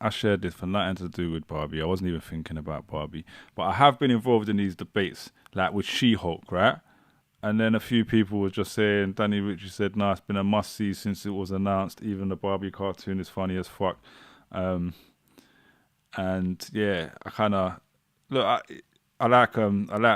I shared this for nothing to do with Barbie. I wasn't even thinking about Barbie. But I have been involved in these debates, like with She-Hulk, right? And then a few people were just saying, Danny Ritchie said, no, it's been a must-see since it was announced. Even the Barbie cartoon is funny as fuck. Um, and yeah, I kind of, look, I like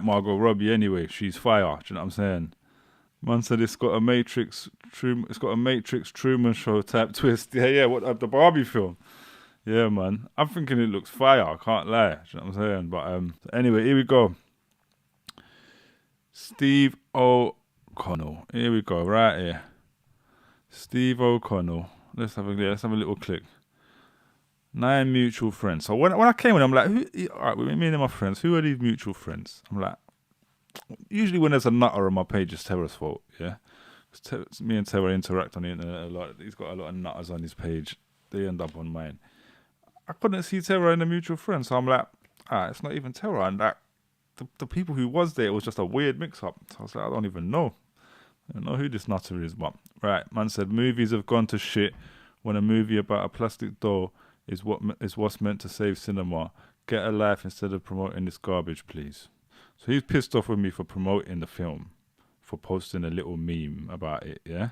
Margot Robbie anyway. She's fire. Do you know what I'm saying? Man said it's got a Matrix Truman Show type twist. Yeah, yeah. What the Barbie film? Yeah, man. I'm thinking it looks fire. I can't lie. Do you know what I'm saying? But anyway, here we go. Steve O'Connell. Here we go. Right here. Steve O'Connell. Let's have a little click. 9 mutual friends. So when I came in, I'm like, all right, with me and my friends, who are these mutual friends? I'm like, usually when there's a nutter on my page, it's Terra's fault. Yeah. Me and Terra interact on the internet a lot. He's got a lot of nutters on his page. They end up on mine. I couldn't see Terra in the mutual friend, so I'm like, it's not even Terra. And that the people who was there, it was just a weird mix-up. So I was like, I don't even know. I don't know who this nutter is, but right, man said movies have gone to shit when a movie about a plastic doll is what's meant to save cinema. Get a life instead of promoting this garbage, please. So he's pissed off with me for promoting the film, for posting a little meme about it, yeah?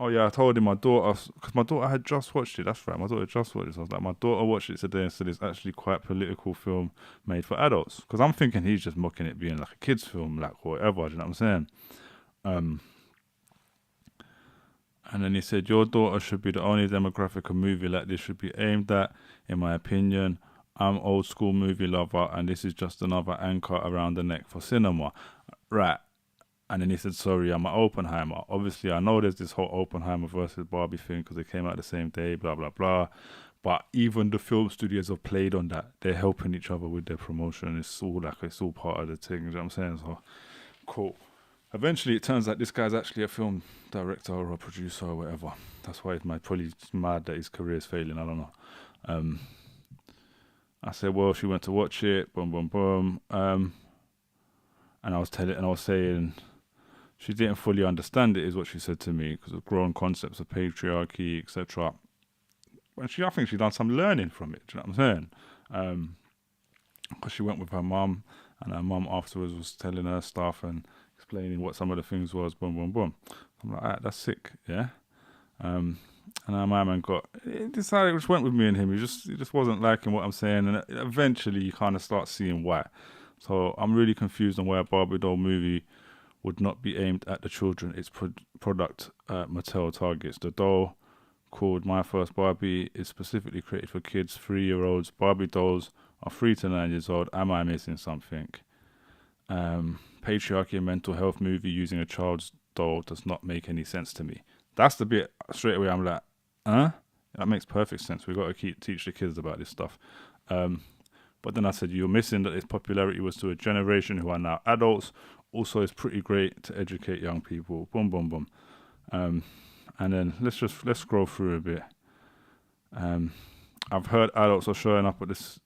Oh yeah, I told him my daughter, because my daughter had just watched it. That's right, my daughter just watched it. So I was like, my daughter watched it today and said it's actually quite a political film made for adults. Because I'm thinking he's just mocking it being like a kids' film, like whatever. Do you know what I'm saying? And then he said, your daughter should be the only demographic a movie like this should be aimed at, in my opinion. I'm old school movie lover, and this is just another anchor around the neck for cinema. Right. And then he said, sorry, I'm an Oppenheimer. Obviously, I know there's this whole Oppenheimer versus Barbie thing because they came out the same day, blah, blah, blah. But even the film studios have played on that. They're helping each other with their promotion. It's all part of the thing. You know what I'm saying? So, cool. Eventually, it turns out this guy's actually a film director or a producer or whatever. That's why he's probably mad that his career is failing. I don't know. I said, well, she went to watch it. Boom, boom, boom. And I was saying, she didn't fully understand it, is what she said to me, because of grown concepts of patriarchy, etc. I think she done some learning from it. Do you know what I'm saying? Because she went with her mum, and her mum afterwards was telling her stuff and explaining what some of the things was. Boom, boom, boom. I'm like, alright, that's sick, yeah. And our man decided, just went with me and him. He just wasn't liking what I'm saying, and eventually you kind of start seeing why. So I'm really confused on why a Barbie doll movie would not be aimed at the children its product Mattel targets. The doll, called My First Barbie, is specifically created for kids 3-year-olds. Barbie dolls are 3 to 9 years old. Am I missing something? Patriarchy and mental health movie using a child's doll does not make any sense to me. That's the bit straight away I'm like, huh? That makes perfect sense. We've got to teach the kids about this stuff. But then I said, you're missing that its popularity was to a generation who are now adults. Also, it's pretty great to educate young people. Boom, boom, boom. And then let's scroll through a bit. I've heard adults are showing up at this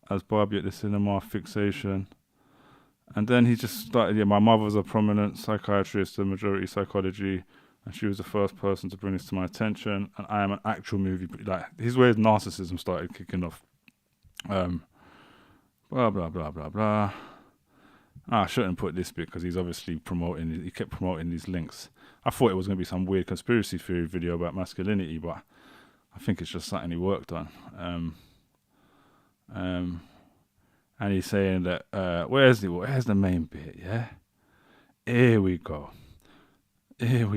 as Barbie at the cinema. Fixation. And then he just started. Yeah, my mother's a prominent psychiatrist in majority psychology, and she was the first person to bring this to my attention. And I am an actual movie. Like, here's where his narcissism started kicking off. Blah blah blah blah blah. I shouldn't put this bit because he's obviously he kept promoting these links. I thought it was going to be some weird conspiracy theory video about masculinity, but I think it's just something he worked on. And he's saying that, where's the main bit, yeah? Here we go. Did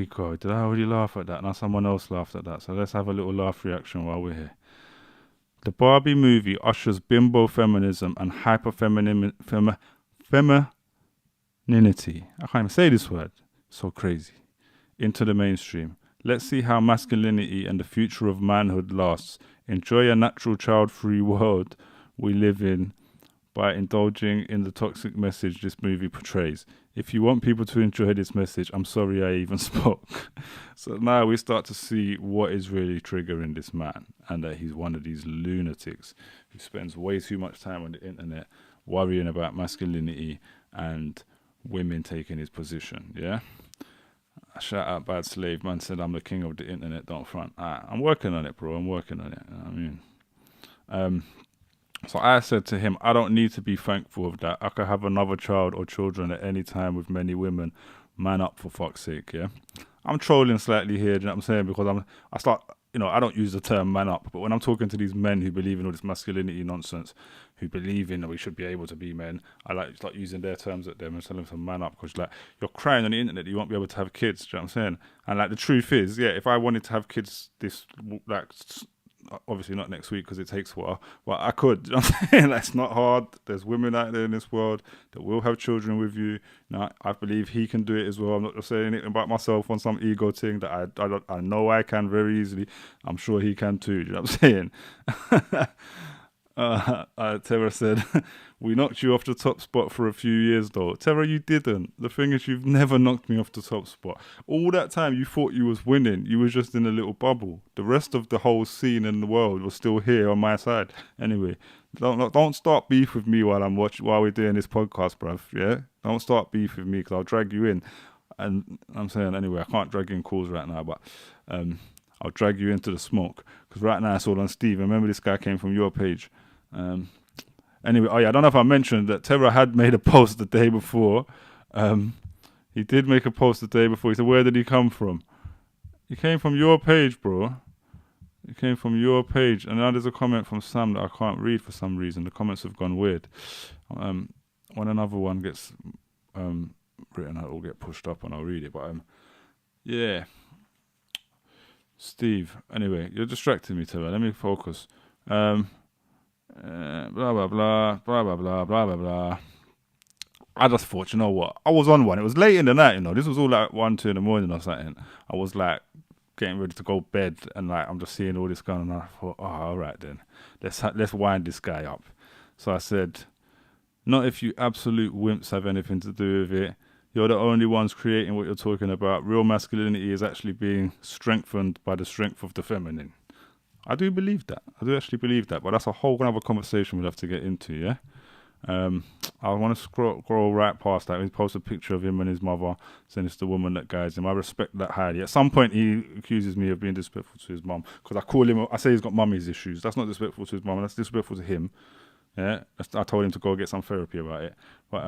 I already laugh at that? Now someone else laughed at that, so let's have a little laugh reaction while we're here. The Barbie movie ushers bimbo feminism and hyper-femininity. I can't even say this word. So crazy. Into the mainstream. Let's see how masculinity and the future of manhood lasts. Enjoy a natural child-free world we live in by indulging in the toxic message this movie portrays. If you want people to enjoy this message, I'm sorry I even spoke. So now we start to see what is really triggering this man, and that he's one of these lunatics who spends way too much time on the internet worrying about masculinity and women taking his position, yeah? Shout out Bad Slave, man said I'm the king of the internet, don't front. I'm working on it, bro, I'm working on it, you know what I mean? So I said to him, I don't need to be thankful of that. I could have another child or children at any time with many women. Man up, for fuck's sake, yeah? I'm trolling slightly here, do you know what I'm saying? Because I don't use the term man up, but when I'm talking to these men who believe in all this masculinity nonsense, who believe in that we should be able to be men, I like to start using their terms at them and tell them to man up, because like, you're crying on the internet that you won't be able to have kids, do you know what I'm saying? And like, the truth is, yeah, if I wanted to have kids obviously not next week because it takes a while, but I could. You know what I'm saying? That's not hard. There's women out there in this world that will have children with you. Now, I believe he can do it as well. I'm not just saying it about myself on some ego thing that I know I can very easily. I'm sure he can too. You know what I'm saying? Tara said, we knocked you off the top spot for a few years though. Tara, you didn't. The thing is, you've never knocked me off the top spot. All that time you thought you was winning. You was just in a little bubble. The rest of the whole scene in the world was still here on my side. Anyway, don't start beef with me while we're doing this podcast, bruv. Yeah? Don't start beef with me because I'll drag you in. And I'm saying, anyway, I can't drag you in calls right now, but I'll drag you into the smoke. Because right now it's all on Steve. Remember, this guy came from your page. Anyway, I don't know if I mentioned that Tera had made a post the day before. He did make a post the day before. He said, where did he come from? He came from your page, bro. He came from your page. And now there's a comment from Sam that I can't read for some reason. The comments have gone weird. When another one gets written out, it'll get pushed up and I'll read it. But yeah. Steve. Anyway, you're distracting me, Tera. Let me focus. Blah blah blah blah blah blah blah blah blah. I just thought, you know what? I was on one. It was late in the night, you know. This was all like 1, 2 in the morning or something. I was like getting ready to go bed, and like I'm just seeing all this going on. And I thought, oh, all right then, let's wind this guy up. So I said, not if you absolute wimps have anything to do with it. You're the only ones creating what you're talking about. Real masculinity is actually being strengthened by the strength of the feminine. I do believe that. I do actually believe that. But that's a whole other conversation we'll have to get into, yeah? I want to scroll right past that. He posted a picture of him and his mother, saying it's the woman that guides him. I respect that highly. At some point, he accuses me of being disrespectful to his mum. Because I say he's got mummy's issues. That's not disrespectful to his mum. That's disrespectful to him. Yeah? I told him to go get some therapy about it. But,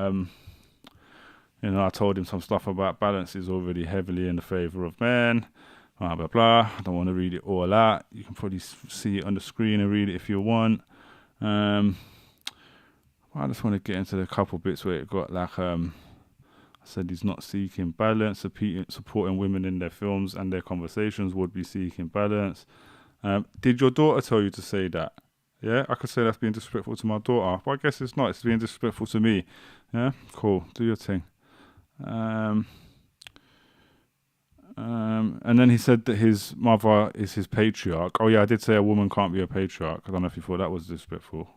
I told him some stuff about balance is already heavily in the favour of men. Blah, blah, blah. I don't want to read it all out. You can probably see it on the screen and read it if you want. I just want to get into the couple bits where it got like, I said he's not seeking balance, supporting women in their films and their conversations would be seeking balance. Did your daughter tell you to say that? Yeah, I could say that's being disrespectful to my daughter, but I guess it's not. It's being disrespectful to me. Yeah, cool. Do your thing. And then he said that his mother is his patriarch. Oh yeah, I did say a woman can't be a patriarch. I don't know if you thought that was disrespectful.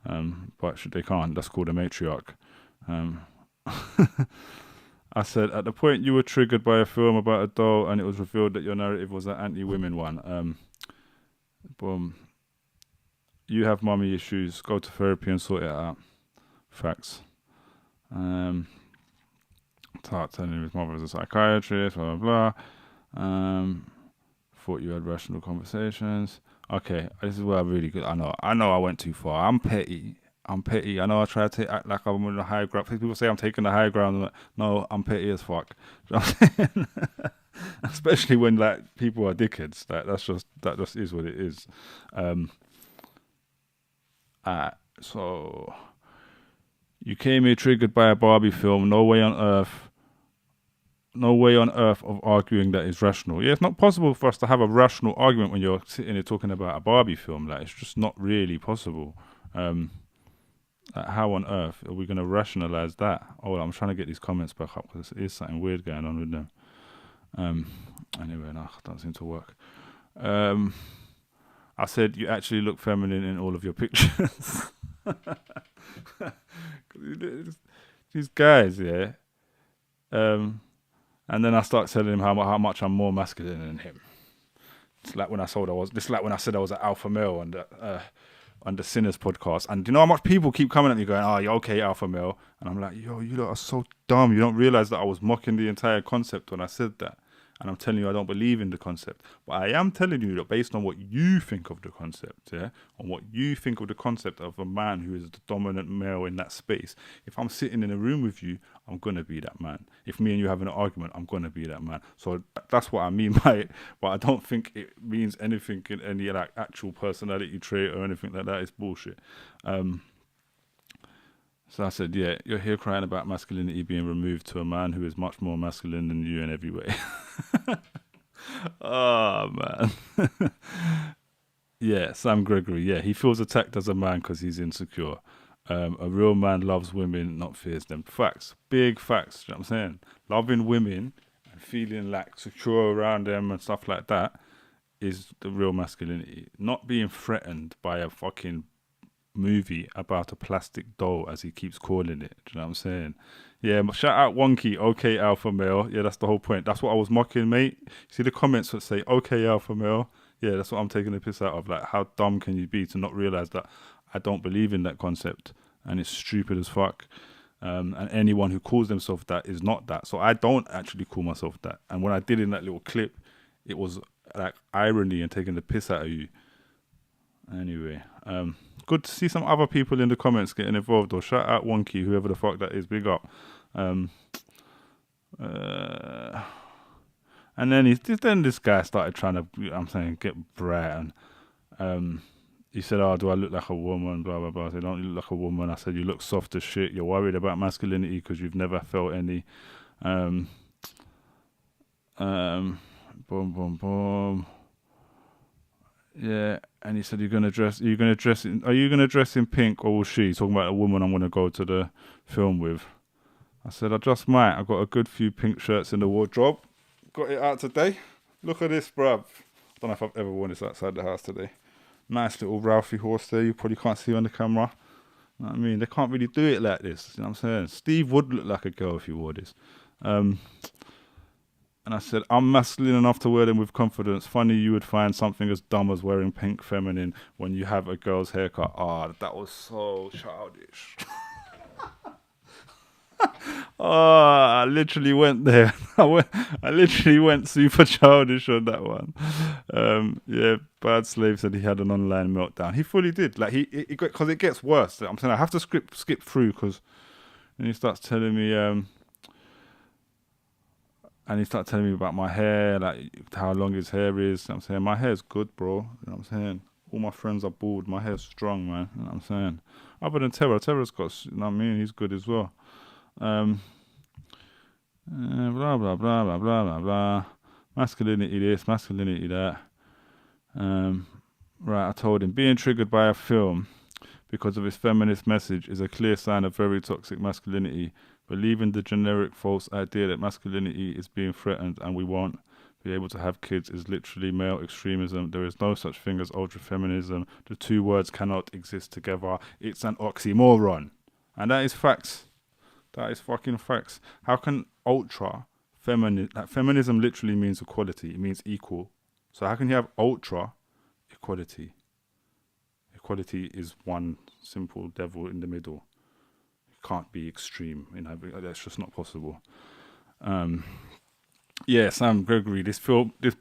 But they can't. That's called a matriarch. I said, at the point you were triggered by a film about a doll and it was revealed that your narrative was an anti-women one. Boom. You have mummy issues. Go to therapy and sort it out. Facts. Telling his mother was a psychiatrist, blah, blah, blah. Thought you had rational conversations. Okay, this is where I'm really good. I know I went too far. I'm petty. I know I try to act like I'm on the high ground. People say I'm taking the high ground. I'm like, no, I'm petty as fuck. You know what I'm saying? Especially when like people are dickheads. That just is what it is. So you came here triggered by a Barbie film. No way on earth of arguing that is rational. Yeah, it's not possible for us to have a rational argument when you're sitting here talking about a Barbie film. Like, it's just not really possible. Like, how on earth are we going to rationalize that? Oh, I'm trying to get these comments back up because there is something weird going on with them. Anyway, no, it doesn't seem to work. I said you actually look feminine in all of your pictures. These guys, yeah. And then I start telling him how much I'm more masculine than him. It's like when I said I was an alpha male on the Sinners podcast. And do you know how much people keep coming at me going, "Oh, you're okay, alpha male," and I'm like, "Yo, you lot are so dumb. You don't realize that I was mocking the entire concept when I said that." And I'm telling you, I don't believe in the concept. But I am telling you that based on what you think of the concept, on what you think of the concept of a man who is the dominant male in that space, if I'm sitting in a room with you, I'm going to be that man. If me and you having an argument, I'm going to be that man. So that's what I mean by it. But I don't think it means anything in any like actual personality trait or anything like that. It's bullshit. So I said, yeah, you're here crying about masculinity being removed to a man who is much more masculine than you in every way. Oh, man. Yeah, Sam Gregory. Yeah, he feels attacked as a man because he's insecure. A real man loves women, not fears them. Facts. Big facts. You know what I'm saying? Loving women and feeling like secure around them and stuff like that is the real masculinity. Not being threatened by a fucking movie about a plastic doll, as he keeps calling it. Do you know what I'm saying? Yeah, shout out Wonky, okay alpha male. Yeah, that's the whole point. That's what I was mocking, mate. See the comments that say okay alpha male. Yeah, that's what I'm taking the piss out of. Like, how dumb can you be to not realize that I don't believe in that concept and it's stupid as fuck. And anyone who calls themselves that is not that. So I don't actually call myself that. And when I did in that little clip, it was like irony and taking the piss out of you. Anyway, good to see some other people in the comments getting involved. Or shout out Wonky, whoever the fuck that is. Big up. And then then this guy started trying to, get brat. And he said, "Oh, do I look like a woman?" Blah blah blah. I said, "Don't you look like a woman?" I said, "You look soft as shit. You're worried about masculinity because you've never felt any." Boom boom boom. Yeah, and he said, Are you gonna dress in pink, or will she?" Talking about a woman I'm gonna go to the film with. I said, "I just might. I've got a good few pink shirts in the wardrobe. Got it out today. Look at this, bruv. I don't know if I've ever worn this outside the house today. Nice little Ralphie horse there. You probably can't see on the camera. You know what I mean? They can't really do it like this. You know what I'm saying? Steve would look like a girl if he wore this. And I said, I'm masculine enough to wear them with confidence. Funny you would find something as dumb as wearing pink feminine when you have a girl's haircut. That was so childish. I literally went there. I literally went super childish on that one. Yeah, Bad Slave said he had an online meltdown. He fully did. Like because it gets worse. I'm saying I have to skip through because then he starts telling me. And he started telling me about my hair, like how long his hair is. You know what I'm saying? My hair's good, bro. You know what I'm saying? All my friends are bald. My hair's strong, man. You know what I'm saying? Other than Terra. Terra's got, you know what I mean? He's good as well. Blah, blah, blah, blah, blah, blah, blah. Masculinity this, masculinity that. Right, I told him, being triggered by a film because of its feminist message is a clear sign of very toxic masculinity. Believing the generic false idea that masculinity is being threatened and we won't be able to have kids is literally male extremism. There is no such thing as ultra-feminism. The two words cannot exist together. It's an oxymoron. And that is facts. That is fucking facts. How can feminism literally means equality. It means equal. So how can you have ultra equality? Equality is one simple devil in the middle. Can't be extreme, you know, that's just not possible. Yeah, Sam Gregory, this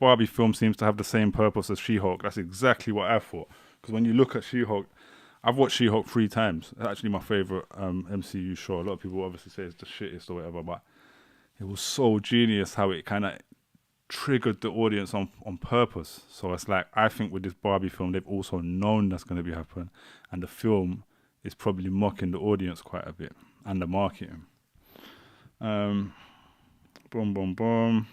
Barbie film seems to have the same purpose as She-Hulk. That's exactly what I thought. Because when you look at She-Hulk, I've watched She-Hulk 3 times. It's actually my favorite MCU show. A lot of people obviously say it's the shittest or whatever, but it was so genius how it kind of triggered the audience on purpose. So it's like, I think with this Barbie film, they've also known that's going to be happening, and the film is probably mocking the audience quite a bit and the marketing. Boom, boom, boom.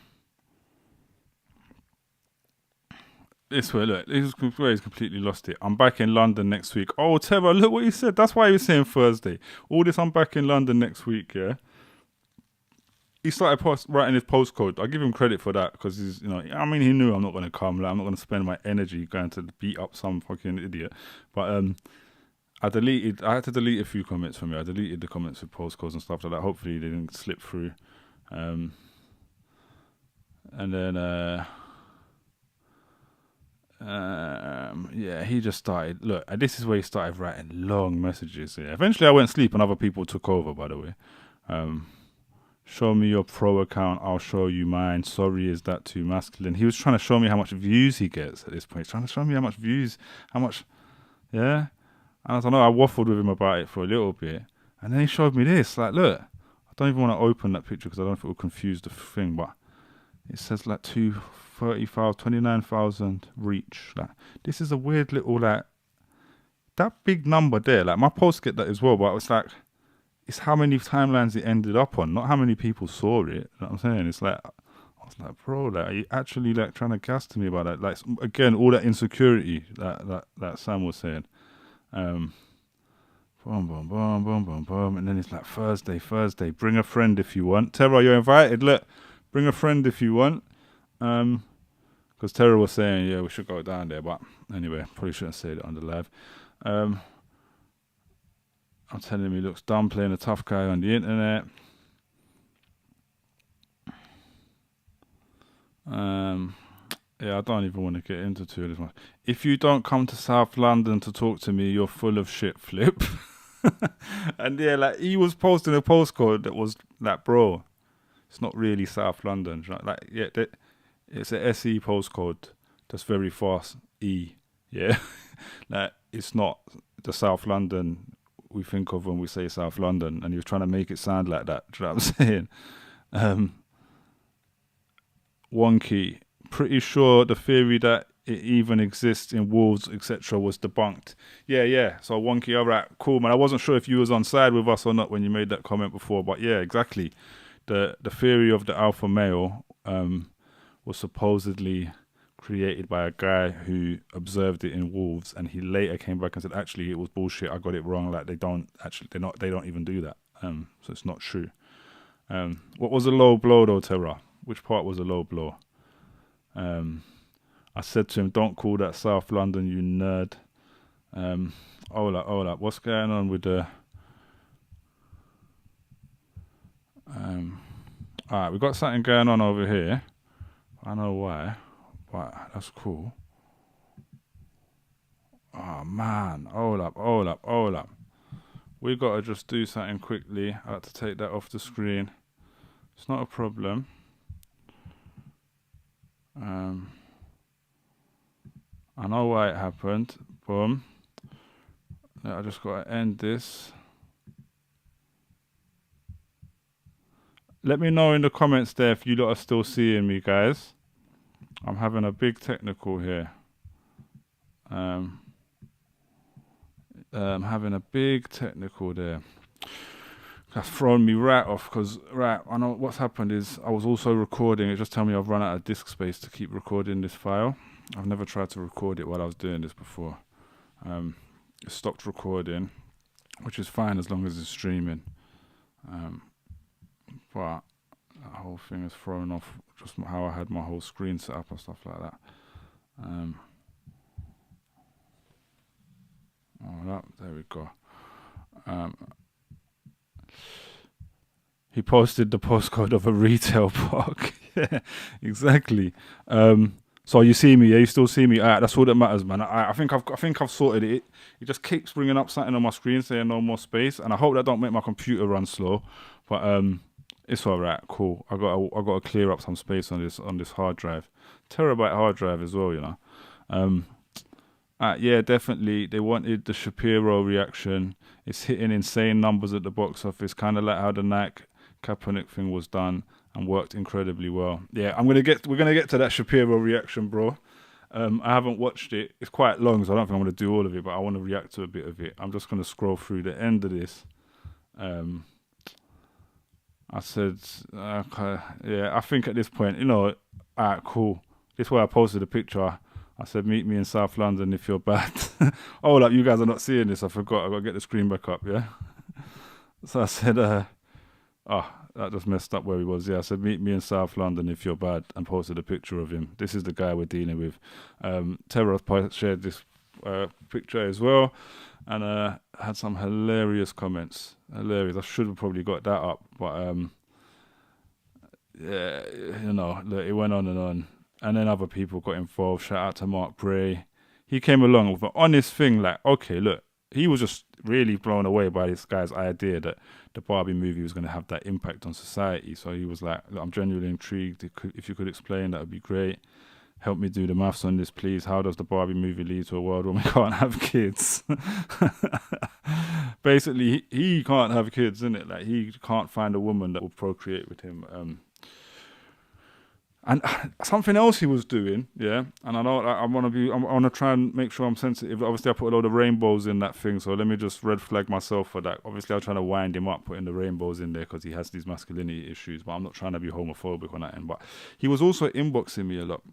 This way, look, this is where he's completely lost it. I'm back in London next week. Oh, Teva, look what he said. That's why he was saying Thursday. All this, I'm back in London next week, yeah? He started writing his postcode. I give him credit for that because he's, you know, I mean, he knew I'm not going to come. Like, I'm not going to spend my energy going to beat up some fucking idiot. But, I had to delete a few comments from you. I deleted the comments with postcodes and stuff like that. Hopefully they didn't slip through. And then, yeah, he just started, look, this is where he started writing long messages. Yeah. Eventually I went to sleep and other people took over, by the way. Show me your pro account, I'll show you mine. Sorry, is that too masculine? He was trying to show me how much views he gets at this point. He's trying to show me how much views, how much, yeah. And I don't know, I waffled with him about it for a little bit. And then he showed me this. Like, look, I don't even want to open that picture because I don't know if it will confuse the thing, but it says like 29,000 reach. Like, this is a weird little, like, that big number there. Like, my posts get that as well, but it's like, it's how many timelines it ended up on, not how many people saw it. You know what I'm saying? It's like, I was like, bro, like, are you actually like trying to gas to me about that? Like, again, all that insecurity that Sam was saying. Boom, boom, boom, boom, boom, boom. And then it's like Thursday, bring a friend if you want. Terra, you're invited. Look, bring a friend if you want. Because Terra was saying, yeah, we should go down there. But anyway, probably shouldn't say it on the live. I'm telling him he looks dumb playing a tough guy on the internet. Yeah, I don't even want to get into too this much. If you don't come to South London to talk to me, you're full of shit, Flip. And yeah, like, he was posting a postcode that was like, bro, it's not really South London. Right? Like, yeah, it's a SE postcode that's very fast. E, yeah. Like, it's not the South London we think of when we say South London, and he was trying to make it sound like that. Do you know what I'm saying? Wonky. Pretty sure the theory that it even exists in Wolves, etc., was debunked. Yeah. So Wonky, all right, cool, man. I wasn't sure if you was on side with us or not when you made that comment before, but yeah, exactly. The theory of the alpha male was supposedly created by a guy who observed it in Wolves, and he later came back and said, actually, it was bullshit. I got it wrong. Like, they don't even do that. So it's not true. What was a low blow though, Terra? Which part was a low blow? I said to him, don't call that South London, you nerd. Hold up. What's going on with the... Alright, we got something going on over here. I know why, but that's cool. Oh man, hold up. We gotta just do something quickly. I had to take that off the screen. It's not a problem. I know why it happened. Boom. I just gotta end this. Let me know in the comments there if you lot are still seeing me, guys. I'm having a big technical here. Having a big technical there. That's thrown me right off because, I know what's happened is I was also recording. It just told me I've run out of disk space to keep recording this file. I've never tried to record it while I was doing this before. It stopped recording, which is fine as long as it's streaming. But that whole thing is thrown off just how I had my whole screen set up and stuff like that. There we go. He posted the postcode of a retail park. Yeah, exactly. So you see me, yeah? You still see me? That's all that matters, man. I think I've sorted it. It just keeps bringing up something on my screen saying no more space, and I hope that don't make my computer run slow. But it's all right, cool. I got to clear up some space on this hard drive, terabyte hard drive as well, you know. Yeah, definitely. They wanted the Shapiro reaction. It's hitting insane numbers at the box office, kind of like how the Nike Kaepernick thing was done and worked incredibly well. Yeah, we're gonna get to that Shapiro reaction, bro. I haven't watched it. It's quite long, so I don't think I'm gonna do all of it, but I want to react to a bit of it. I'm just gonna scroll through the end of this. I said, yeah, I think at this point, you know, alright, cool. This is where I posted a picture. I said, meet me in South London if you're bad. Hold up, you guys are not seeing this. I forgot. I got to get the screen back up, yeah? So I said, that just messed up where he was. Yeah, I said, meet me in South London if you're bad, and posted a picture of him. This is the guy we're dealing with. Terra shared this picture as well, and had some hilarious comments. Hilarious. I should have probably got that up, but yeah, you know, look, it went on and on. And then other people got involved. Shout out to Mark Bray. He came along with an honest thing like, okay, look, he was just really blown away by this guy's idea that the Barbie movie was going to have that impact on society. So he was like, I'm genuinely intrigued. If you could explain, that would be great. Help me do the maths on this, please. How does the Barbie movie lead to a world where we can't have kids? Basically, he can't have kids, isn't it? Like, he can't find a woman that will procreate with him. And something else he was doing, yeah. And I know I want to try and make sure I'm sensitive. Obviously, I put a load of rainbows in that thing, so let me just red flag myself for that. Obviously, I'm trying to wind him up, putting the rainbows in there because he has these masculinity issues. But I'm not trying to be homophobic on that end. But he was also inboxing me a lot,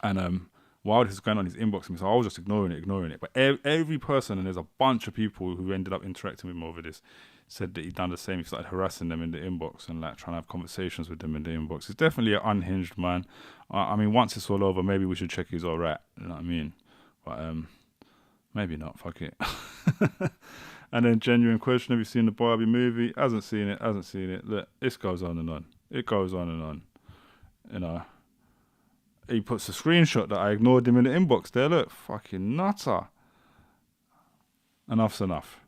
and while this was going on, he's inboxing me, so I was just ignoring it. But every person, and there's a bunch of people who ended up interacting with him over this, said that he'd done the same. He started harassing them in the inbox and like trying to have conversations with them in the inbox. He's definitely an unhinged man. I mean, once it's all over, maybe we should check he's all right. You know what I mean? But maybe not. Fuck it. And then genuine question: have you seen the Barbie movie? Hasn't seen it. Look, this goes on and on. It goes on and on. You know. He puts a screenshot that I ignored him in the inbox there. Look, fucking nutter. Enough's enough.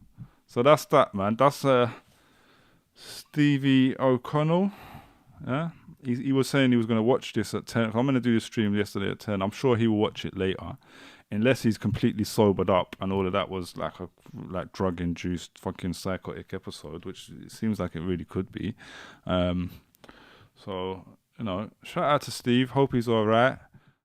So that's that, man. That's Stevie O'Connell. Yeah, he was saying he was going to watch this at 10. I'm going to do the stream yesterday at 10. I'm sure he will watch it later, unless he's completely sobered up and all of that was like a drug-induced fucking psychotic episode, which it seems like it really could be. So, you know, shout out to Steve. Hope he's all right.